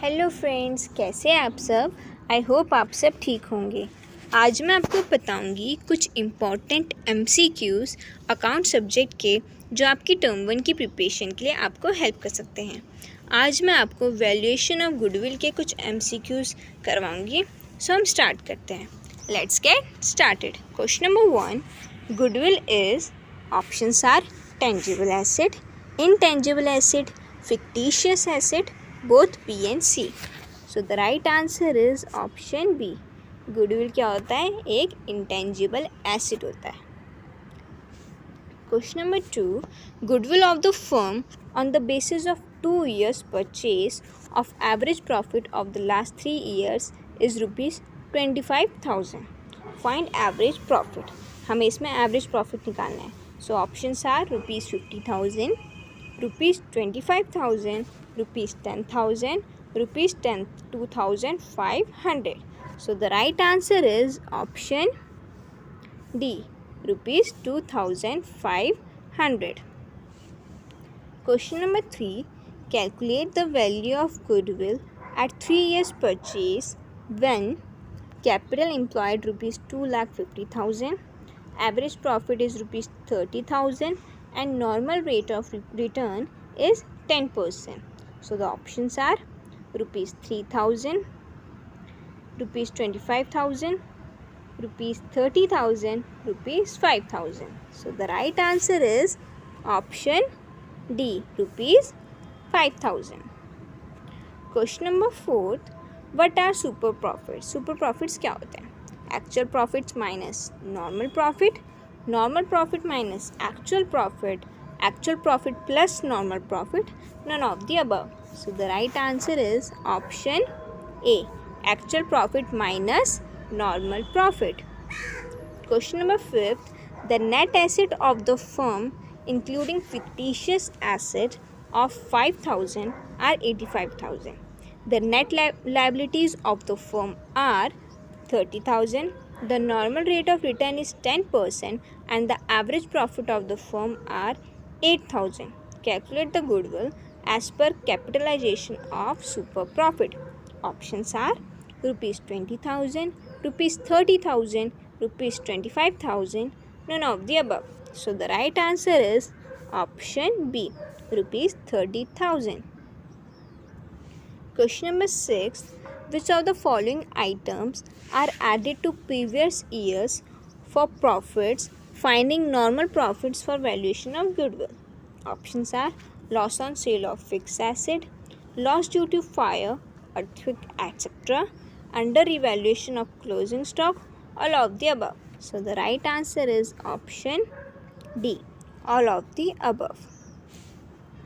Hello friends, कैसे हैं आप सब। आई होप आप सब ठीक होंगे। आज मैं आपको बताऊंगी कुछ इम्पॉर्टेंट MCQs अकाउंट सब्जेक्ट के जो आपकी टर्म 1 की प्रिपरेशन के लिए आपको हेल्प कर सकते हैं। आज मैं आपको वैल्यूएशन ऑफ गुडविल के कुछ MCQs करवाऊंगी। सो हम स्टार्ट करते हैं। Let's get started. Question number 1, goodwill is, options are tangible asset, intangible asset, fictitious asset, both B and C. So the right answer is option B. Goodwill क्या होता है? एक intangible asset होता है. Question number 2. Goodwill of the firm on the basis of 2 years purchase of average profit of the last 3 years is rupees 25,000. Find average profit. हमें इसमें average profit निकालना है. So options are rupees 50,000, rupees 25,000, rupees 10,000, rupees 2,500. So the right answer is option D, rupees 2,500. Question number 3, calculate the value of goodwill at 3 years purchase when capital employed rupees 2,50,000, average profit is rupees 30,000 and normal rate of return is 10%. So the options are rupees 3,000, rupees 25,000, rupees 30,000, rupees 5,000. So the right answer is option D, rupees 5,000. Question number 4, what are super profits? Super profits क्या होते हैं? Actual profits minus normal profit, normal profit minus actual profit plus normal profit, none of the above. So the right answer is option A, actual profit minus normal profit. Question number 5, the net asset of the firm including fictitious asset of 5,000 are 85,000. The net liabilities of the firm are 30,000. The normal rate of return is 10% and the average profit of the firm are 8,000. Calculate the goodwill as per capitalization of super profit. Options are rupees 20,000, rupees 30,000, rupees 25,000, none of the above. So the right answer is option B, rupees 30,000. Question number 6, which of the following items are added to previous years for profits, finding normal profits for valuation of goodwill? Options are loss on sale of fixed asset, loss due to fire, earthquake, etc., under revaluation of closing stock, all of the above. So the right answer is option D, all of the above.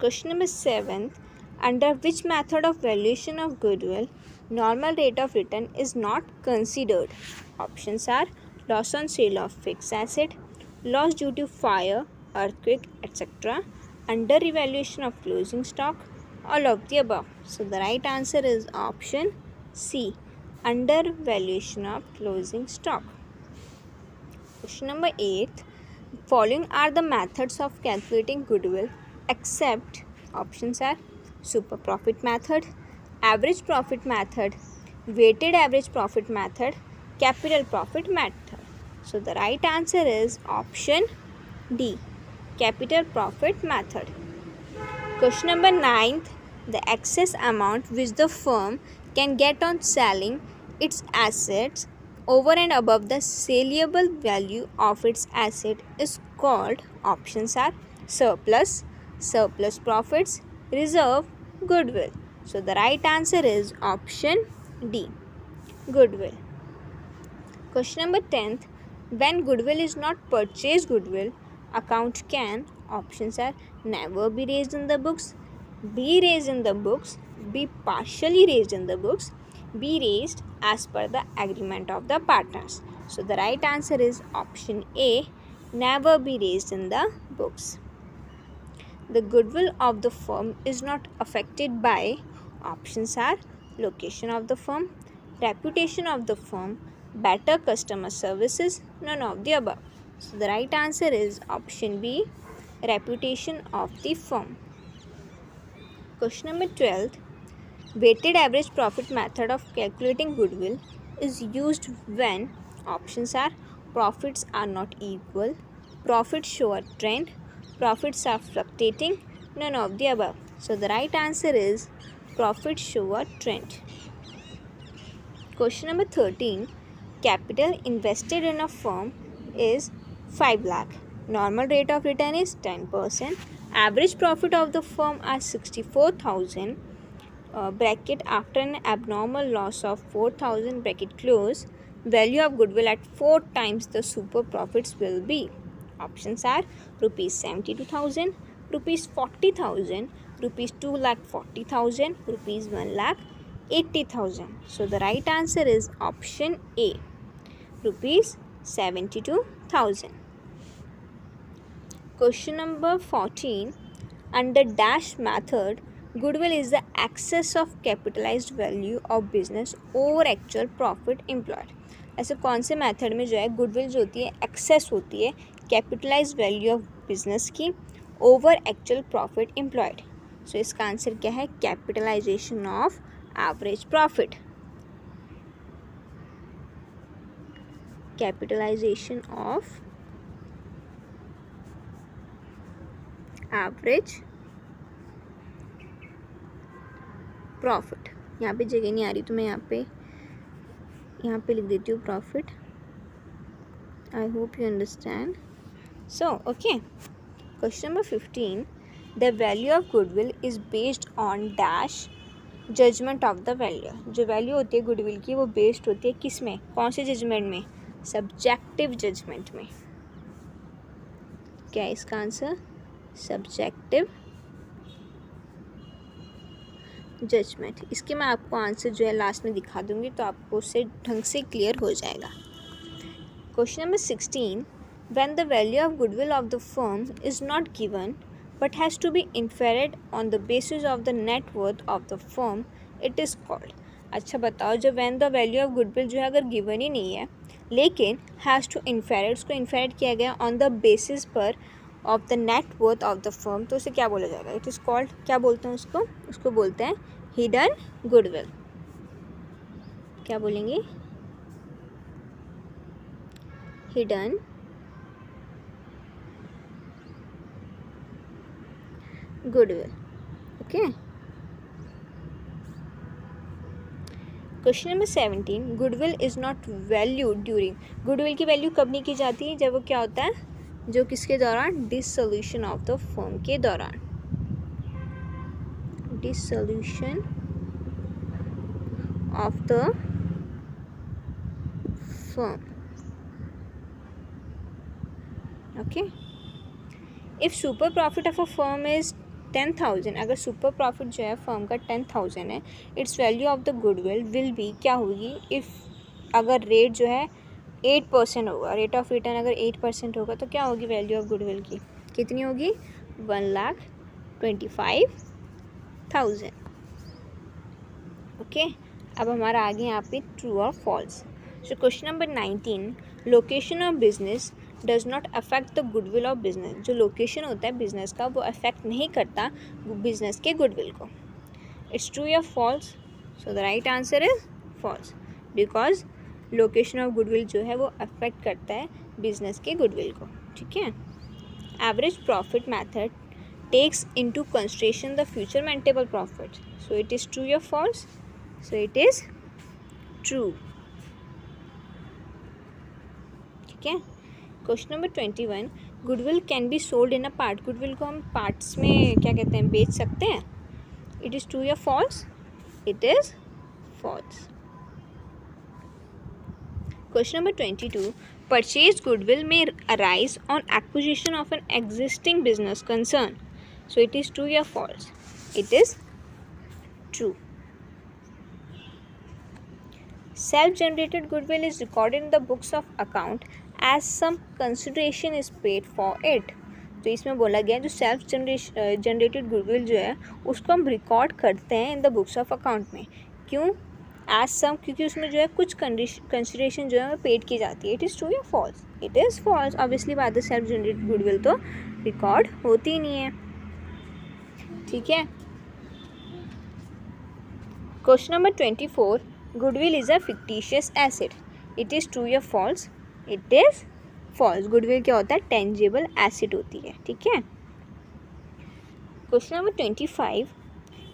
Question number 7, under which method of valuation of goodwill normal rate of return is not considered? Options are loss on sale of fixed asset, loss due to fire, earthquake, etc., under revaluation of closing stock, all of the above. So the right answer is option C, under valuation of closing stock. Question number 8, following are the methods of calculating goodwill except, options are super profit method, average profit method, weighted average profit method, capital profit method. So the right answer is option D, capital profit method. Question number 9, the excess amount which the firm can get on selling its assets over and above the saleable value of its asset is called, options are surplus, surplus profits, reserve, goodwill. So the right answer is option D, goodwill. Question number 10, when goodwill is not purchased goodwill, account can, options are never be raised in the books, be raised in the books, be partially raised in the books, be raised as per the agreement of the partners. So the right answer is option A, never be raised in the books. The goodwill of the firm is not affected by, options are location of the firm, reputation of the firm, better customer services, none of the above. So the right answer is option B, reputation of the firm. Question number 12, Weighted average profit method of calculating goodwill is used when options are profits are not equal, profits show a trend, profits are fluctuating, none of the above. So the right answer is profits show a trend. Question number 13. Capital invested in a firm is 5 lakh. Normal rate of return is 10%. Average profit of the firm are 64,000. Bracket after an abnormal loss of 4,000 bracket close. Value of goodwill at 4 times the super profits will be. Options are rupees 72,000, rupees 40,000, rupees 2,40,000, rupees 1,80,000. So the right answer is option A, rupees 72,000. Question number 14. Under dash method, goodwill is the excess of capitalized value of business over actual profit employed. ऐसे कौन से method में जो है goodwill जो होती है excess होती है कैपिटलाइज वैल्यू ऑफ बिजनेस की over actual profit employed. So इसका आंसर क्या है? Capitalisation of average profit. Capitalisation of average profit. यहाँ पे जगह नहीं आ रही तो मैं यहाँ पे लिख देती हूँ profit. I hope you understand. So okay, question number 15. The value of goodwill is based on dash judgement of the value. जो वैल्यू होती है गुडविल की वो बेस्ड होती है किस में? कौन से जजमेंट में? सब्जेक्टिव जजमेंट में. क्या है इसका आंसर? Subjective judgement. इसके मैं आपको आंसर जो है लास्ट में दिखा दूंगी तो आपको उससे ढंग से क्लियर हो जाएगा. Question number 16. When the value of goodwill of the firm is not given but has to be inferred on the basis of the net worth of the firm it is called. अच्छा बताओ, जब when the value of goodwill जो है अगर given ही नहीं है लेकिन has to इन्फेरेड, उसको इन्फेरेड किया गया ऑन द बेसिस पर of the net worth of the firm, तो उसे क्या बोला जाएगा? इट इज़ कॉल्ड, क्या बोलते हैं उसको? उसको बोलते हैं हिडन गुडविल. क्या बोलेंगे? Hidden goodwill. Okay. Question number 17. Goodwill is not value during. Goodwill की वैल्यू कब नहीं की जाती है? जब वो क्या होता है? जो किसके दौरान? डिसोल्यूशन ऑफ द फर्म के दौरान. Dissolution of the firm. Okay. If super profit of a firm is 10,000, अगर सुपर प्रॉफिट जो है फर्म का 10,000 है, it's value of the goodwill will be, क्या होगी? इफ़ अगर रेट जो है 8% होगा, रेट ऑफ रिटर्न अगर 8% होगा तो क्या होगी वैल्यू ऑफ गुडविल की? कितनी होगी? 1,25,000. ओके. अब हमारा आगे यहाँ पे ट्रू और false. So question number 19. Location of business does not affect the goodwill of business. जो लोकेशन होता है बिजनेस का वो अफेक्ट नहीं करता बिजनेस के गुडविल को. इट्स ट्रू या false? So the right answer is false, because location of goodwill जो है वो अफेक्ट करता है बिजनेस के गुडविल को. ठीक है. Average profit method takes into consideration the future maintainable profit. So it is true या false? So it is true. ठीक है. Question number 21. Goodwill can be sold in a part. Goodwill को हम parts में क्या कहते हैं? बेच सकते हैं. इट इज़ ट्रू या false? It is false. Question number 22. Purchase goodwill may arise on acquisition of an existing business concern. So it is true or false? It is true. Self-generated goodwill is recorded in the books of account as some consideration is paid for it. तो इसमें बोला गया जो self generated goodwill जो है उसको हम record करते हैं in the books of account में. क्यों? एज सम, क्योंकि उसमें जो है कुछ कंसिडरेशन जो है वो पेड की जाती है. इट इज़ ट्रू या false? It is false. Obviously बात है, सेल्फ जनरेटेड गुडविल तो रिकॉर्ड होती ही नहीं है. ठीक है. Question number 24, goodwill is a fictitious asset, it is true या false? It is false. Goodwill क्या होता है? टेंजिबल एसेट होती है, ठीक है। Question number 25,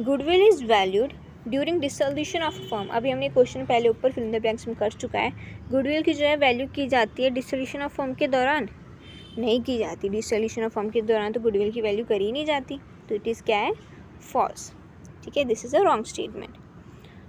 goodwill is valued during dissolution of firm. अभी हमने क्वेश्चन पहले ऊपर फिल इन द ब्लैंक्स में कर चुका है। गुडविल की जो है वैल्यू की जाती है डिसोल्यूशन ऑफ फर्म के दौरान? नहीं की जाती। डिसोल्यूशन ऑफ फर्म के दौरान तो गुडविल की वैल्यू करी नहीं जाती, तो इट इज़ क्या है? फॉल्स, ठीक है। This is a wrong statement.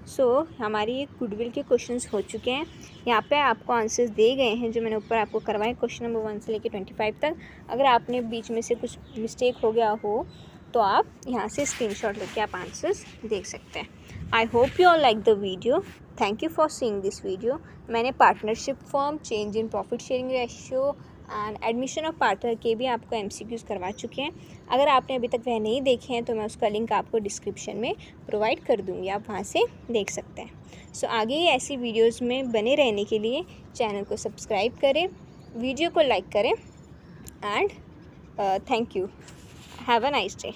So हमारी ये गुडविल के क्वेश्चंस हो चुके हैं। यहाँ पे आपको आंसर्स दे गए हैं जो मैंने ऊपर आपको करवाए क्वेश्चन नंबर 1 से लेकर 25 तक। अगर आपने बीच में से कुछ मिस्टेक हो गया हो तो आप यहाँ से स्क्रीनशॉट लेके आप आंसर्स देख सकते हैं। I hope you all like the video. Thank you for seeing this video. मैंने partnership form, change in profit sharing ratio and admission of partner के भी आपको MCQs करवा चुके हैं। अगर आपने अभी तक वह नहीं देखे हैं तो मैं उसका लिंक आपको डिस्क्रिप्शन में प्रोवाइड कर दूँगी, आप वहाँ से देख सकते हैं। सो आगे ऐसी वीडियोज़ में बने रहने के लिए चैनल को सब्सक्राइब करें, वीडियो को लाइक करें and thank you. Have a nice day.